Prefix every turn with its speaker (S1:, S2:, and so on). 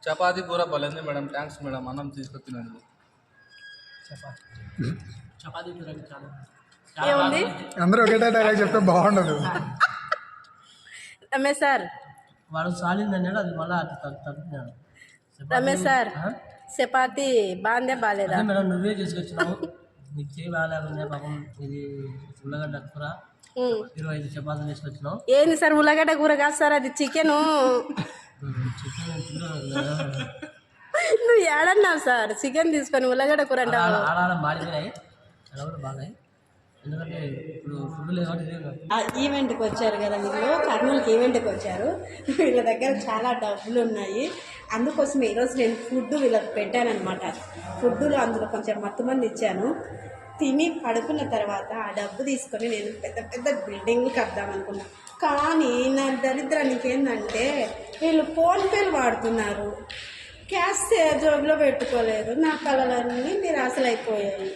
S1: చపాతీ కూర బలంది madam. Thanks madam అన్నం తీసుకొచ్చినందుకు.
S2: చపాతీ కూర చాలా
S3: ఏముంది
S4: అందరూ ఒకటే డైలాగ్ చెప్తే బాగుండదు.
S3: రమేష్ సార్
S2: వాడు సాలింది అన్నాడు, అది మళ్ళీ అటు తగ్గుతున్నాడు.
S3: రమేష్ సార్ చపాతీ బాగుందే బాగాలేదా?
S2: మేడం నువ్వే తీసుకొచ్చినావు, నీకు చేయి బాగాలేకుండా పాపం. ఇది ఉల్లగడ్డ కూర 25 చపాతీలు తీసుకొచ్చినావు.
S3: ఏంది సార్ ఉల్లగడ్డ కూర కాదు సార్, అది చికెను. నువ్వు ఏడన్నావు సార్ చికెన్ తీసుకొని ఉల్లగడ్డ కూర అంటావు.
S2: ఆడ బాగాయి చాలా కూడా బాగాయి, ఎందుకంటే ఇప్పుడు ఫుడ్ లేదు.
S3: ఈవెంట్కి వచ్చారు కదా వీళ్ళు, కర్నూలుకి ఈవెంట్కి వచ్చారు. వీళ్ళ దగ్గర చాలా డబ్బులు ఉన్నాయి, అందుకోసం ఈరోజు నేను ఫుడ్ వీళ్ళకి పెట్టానమాట. ఫుడ్లో అందులో కొంచెం మత్తుమంది ఇచ్చాను. తిని పడుకున్న తర్వాత ఆ డబ్బు తీసుకొని నేను పెద్ద పెద్ద బిల్డింగ్లు కడదాం అనుకున్నాను. కానీ నా దరిద్రానికి ఏంటంటే వీళ్ళు ఫోన్పేలు వాడుతున్నారు, క్యాష్ జోబులో పెట్టుకోలేదు. నా కళలన్నీ నిరాశలు అయిపోయాయి.